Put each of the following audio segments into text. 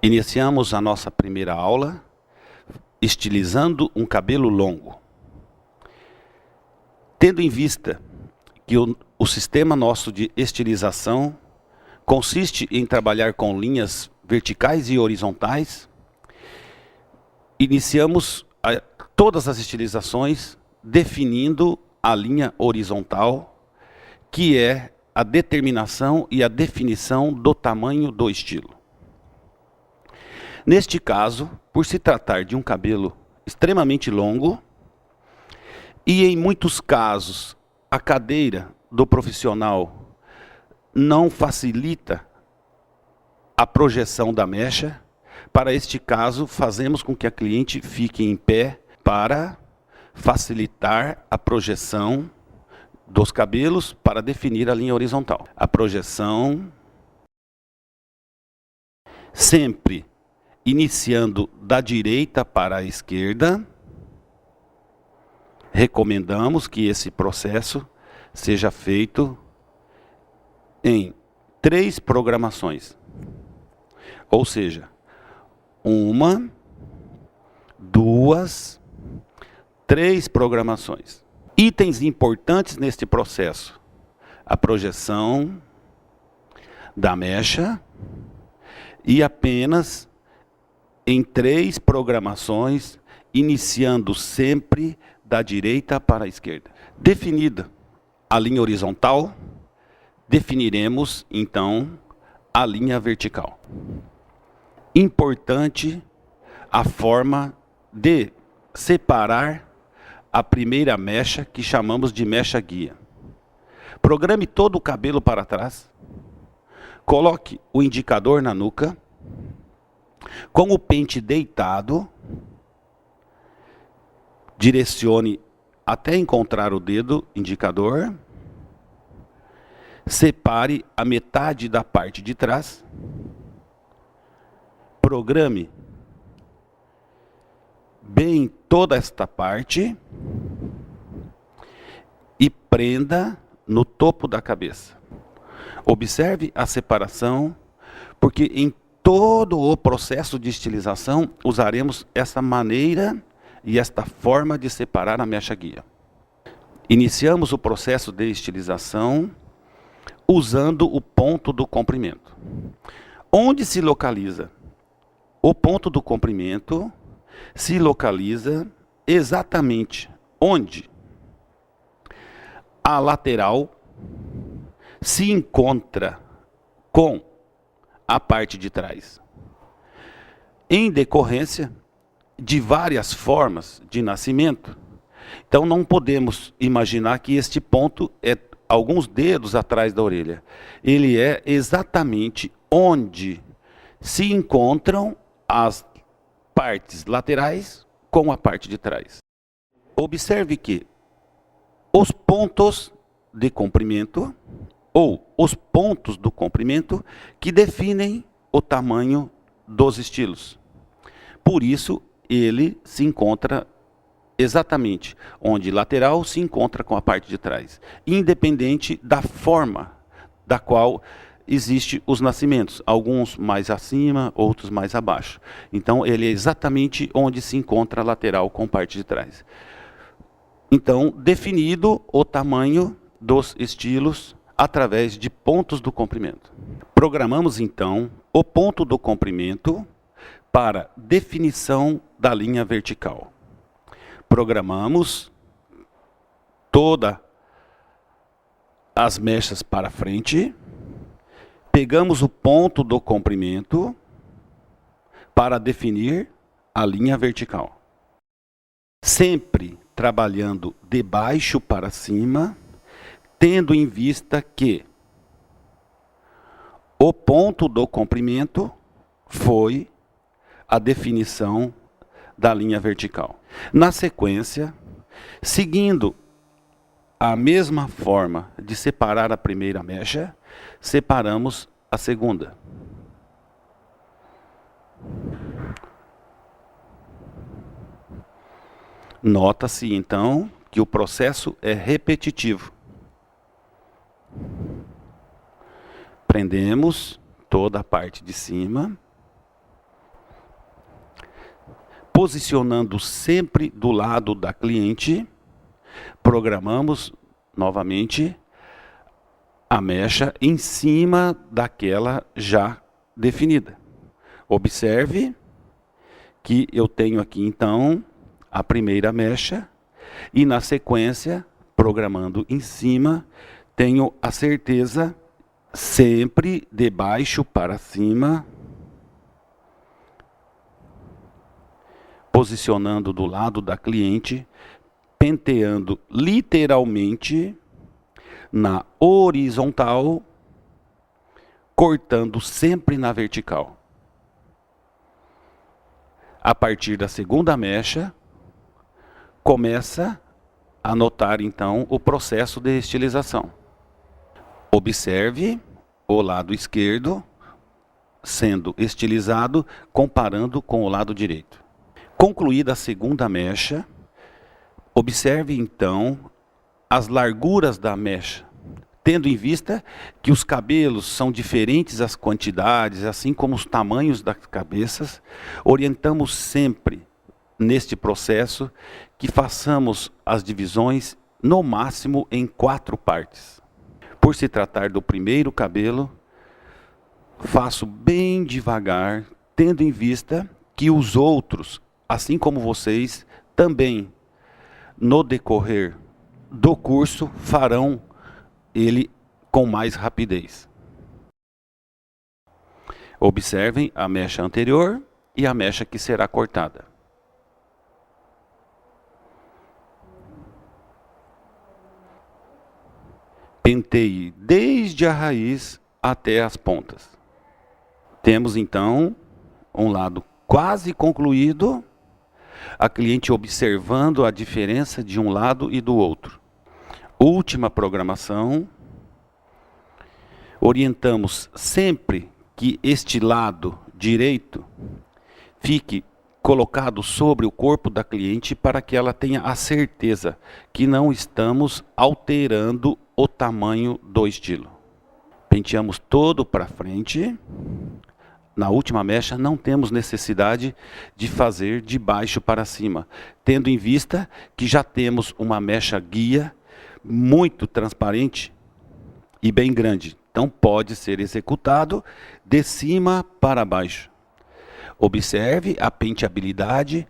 Iniciamos a nossa primeira aula estilizando um cabelo longo. Tendo em vista que o sistema nosso de estilização consiste em trabalhar com linhas verticais e horizontais, iniciamos todas as estilizações definindo a linha horizontal, que é a determinação e a definição do tamanho do estilo. Neste caso, por se tratar de um cabelo extremamente longo, e em muitos casos a cadeira do profissional não facilita a projeção da mecha, para este caso fazemos com que a cliente fique em pé para facilitar a projeção dos cabelos para definir a linha horizontal. A projeção sempre iniciando da direita para a esquerda. Recomendamos que esse processo seja feito em 3 programações. Ou seja, 1, 2, 3 programações. Itens importantes neste processo: a projeção da mecha e apenas em 3 programações, iniciando sempre da direita para a esquerda. Definida a linha horizontal, definiremos então a linha vertical. Importante a forma de separar a primeira mecha, que chamamos de mecha guia. Programe todo o cabelo para trás, coloque o indicador na nuca, com o pente deitado, direcione até encontrar o dedo indicador, separe a metade da parte de trás, programe bem toda esta parte e prenda no topo da cabeça. Observe a separação, porque em todo o processo de estilização usaremos essa maneira e esta forma de separar a mecha guia. Iniciamos o processo de estilização usando o ponto do comprimento. Onde se localiza? O ponto do comprimento se localiza exatamente onde a lateral se encontra com a parte de trás. Em decorrência de várias formas de nascimento, então não podemos imaginar que este ponto é alguns dedos atrás da orelha. Ele é exatamente onde se encontram as partes laterais com a parte de trás. Observe que os pontos de comprimento, ou os pontos do comprimento, que definem o tamanho dos estilos. Por isso, ele se encontra exatamente onde lateral se encontra com a parte de trás, independente da forma da qual existem os nascimentos, alguns mais acima, outros mais abaixo. Então, ele é exatamente onde se encontra a lateral com parte de trás. Então, definido o tamanho dos estilos através de pontos do comprimento. Programamos, então, o ponto do comprimento para definição da linha vertical. Programamos todas as mechas para frente, pegamos o ponto do comprimento para definir a linha vertical. Sempre trabalhando de baixo para cima, tendo em vista que o ponto do comprimento foi a definição da linha vertical. Na sequência, seguindo a mesma forma de separar a primeira mecha, separamos a segunda. Nota-se então que o processo é repetitivo. Prendemos toda a parte de cima, posicionando sempre do lado da cliente, programamos novamente a mecha em cima daquela já definida. Observe que eu tenho aqui então a primeira mecha e na sequência, programando em cima, tenho a certeza sempre de baixo para cima, posicionando do lado da cliente, penteando literalmente na horizontal, cortando sempre na vertical. A partir da segunda mecha, começa a notar então o processo de estilização. Observe o lado esquerdo sendo estilizado, comparando com o lado direito. Concluída a segunda mecha, observe então as larguras da mecha, tendo em vista que os cabelos são diferentes as quantidades, assim como os tamanhos das cabeças, orientamos sempre neste processo que façamos as divisões no máximo em 4 partes. Por se tratar do primeiro cabelo, faço bem devagar, tendo em vista que os outros, assim como vocês, também no decorrer do curso farão ele com mais rapidez. Observem a mecha anterior e a mecha que será cortada. Penteie desde a raiz até as pontas. Temos então um lado quase concluído, a cliente observando a diferença de um lado e do outro. Última programação, orientamos sempre que este lado direito fique colocado sobre o corpo da cliente para que ela tenha a certeza que não estamos alterando o tamanho do estilo. Penteamos todo para frente. Na última mecha não temos necessidade de fazer de baixo para cima, tendo em vista que já temos uma mecha guia muito transparente e bem grande. Então pode ser executado de cima para baixo. Observe a penteabilidade,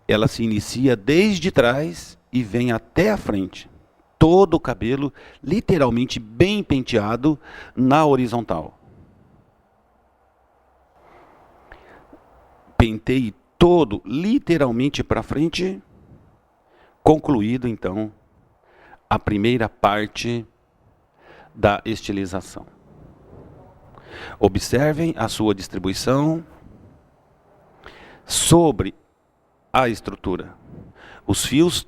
ela se inicia desde trás e vem até a frente. Todo o cabelo literalmente bem penteado na horizontal. Penteie todo literalmente para frente. Concluído então a primeira parte da estilização. Observem a sua distribuição sobre a estrutura. Os fios,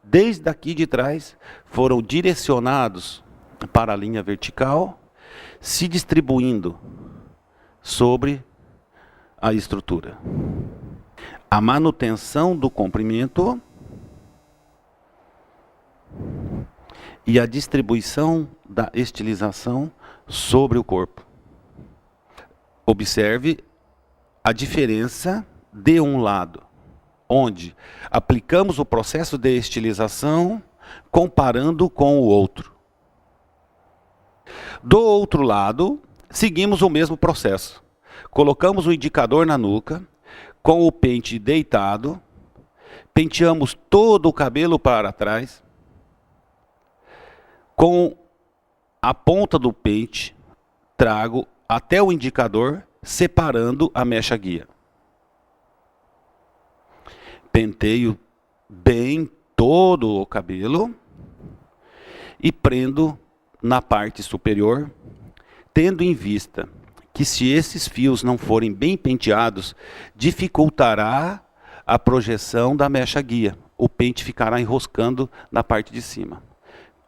desde aqui de trás, foram direcionados para a linha vertical, se distribuindo sobre a estrutura. A manutenção do comprimento e a distribuição da estilização sobre o corpo. Observe a diferença de um lado, onde aplicamos o processo de estilização comparando com o outro. Do outro lado, seguimos o mesmo processo. Colocamos o indicador na nuca, com o pente deitado, penteamos todo o cabelo para trás, com a ponta do pente, trago até o indicador, separando a mecha guia. Penteio bem todo o cabelo e prendo na parte superior, tendo em vista que se esses fios não forem bem penteados, dificultará a projeção da mecha guia. O pente ficará enroscando na parte de cima.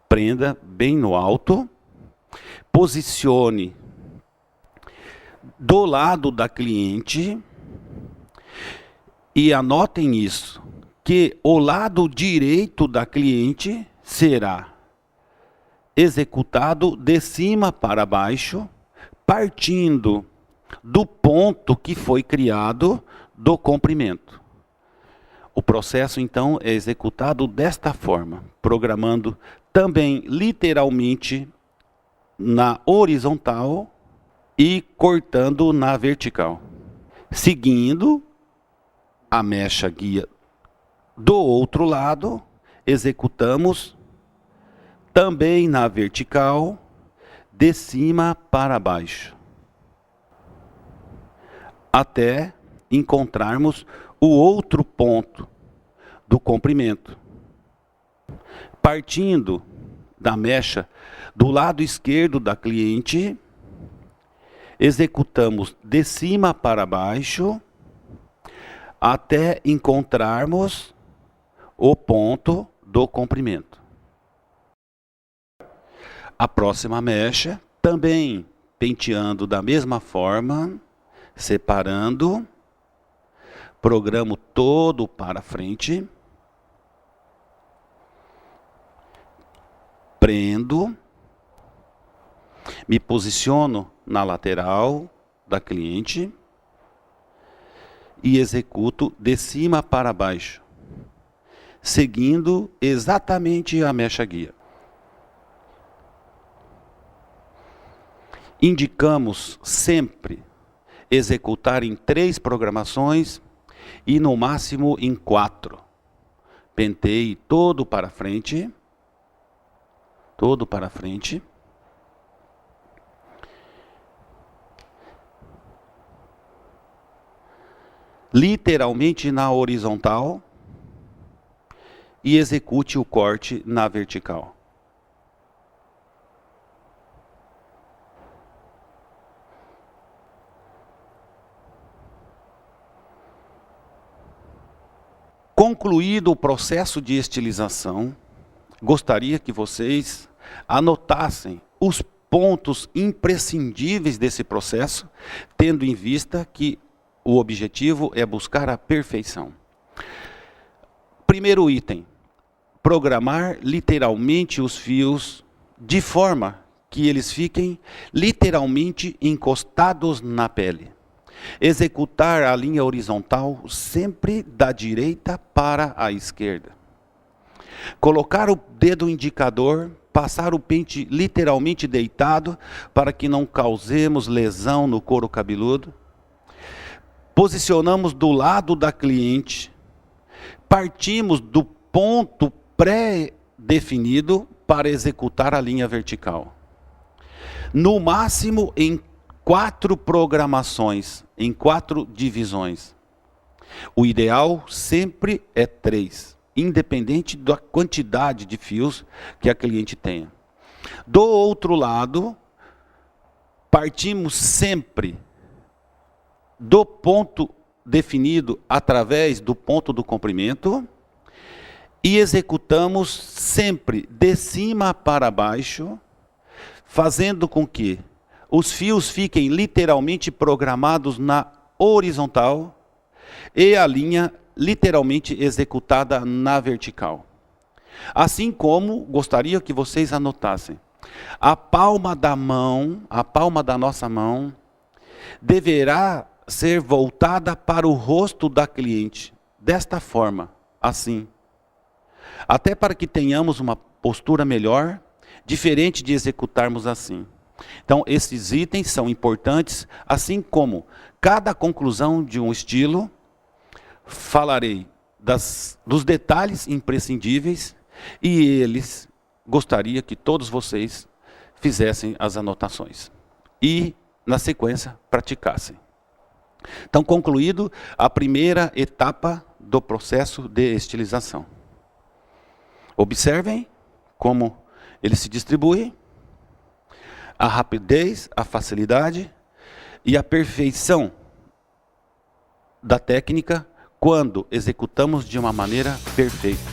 Prenda bem no alto, posicione do lado da cliente e anotem isso, que o lado direito da cliente será executado de cima para baixo, partindo do ponto que foi criado do comprimento. O processo, então, é executado desta forma, programando também literalmente na horizontal e cortando na vertical. Seguindo a mecha guia do outro lado, executamos também na vertical, de cima para baixo, até encontrarmos o outro ponto do comprimento. Partindo da mecha do lado esquerdo da cliente, executamos de cima para baixo, até encontrarmos o ponto do comprimento. A próxima mecha, também penteando da mesma forma, separando, programo todo para frente, prendo, me posiciono na lateral da cliente e executo de cima para baixo, seguindo exatamente a mecha guia. Indicamos sempre executar em 3 programações e no máximo em 4. Penteie todo para frente. Todo para frente. Literalmente na horizontal. E execute o corte na vertical. Concluído o processo de estilização, gostaria que vocês anotassem os pontos imprescindíveis desse processo, tendo em vista que o objetivo é buscar a perfeição. Primeiro item, programar literalmente os fios de forma que eles fiquem literalmente encostados na pele. Executar a linha horizontal sempre da direita para a esquerda. Colocar o dedo indicador, passar o pente literalmente deitado para que não causemos lesão no couro cabeludo. Posicionamos do lado da cliente. Partimos do ponto pré-definido para executar a linha vertical. No máximo em 4 programações, em 4 divisões. O ideal sempre é 3, independente da quantidade de fios que a cliente tenha. Do outro lado, partimos sempre do ponto definido através do ponto do comprimento e executamos sempre de cima para baixo, fazendo com que os fios fiquem literalmente programados na horizontal e a linha literalmente executada na vertical. Assim como gostaria que vocês anotassem, a palma da mão, a palma da nossa mão, deverá ser voltada para o rosto da cliente, desta forma, assim. Até para que tenhamos uma postura melhor, diferente de executarmos assim. Então, esses itens são importantes, assim como cada conclusão de um estilo, falarei dos detalhes imprescindíveis e eles gostaria que todos vocês fizessem as anotações e, na sequência, praticassem. Então, concluído a primeira etapa do processo de estilização. Observem como ele se distribui. A rapidez, a facilidade e a perfeição da técnica quando executamos de uma maneira perfeita.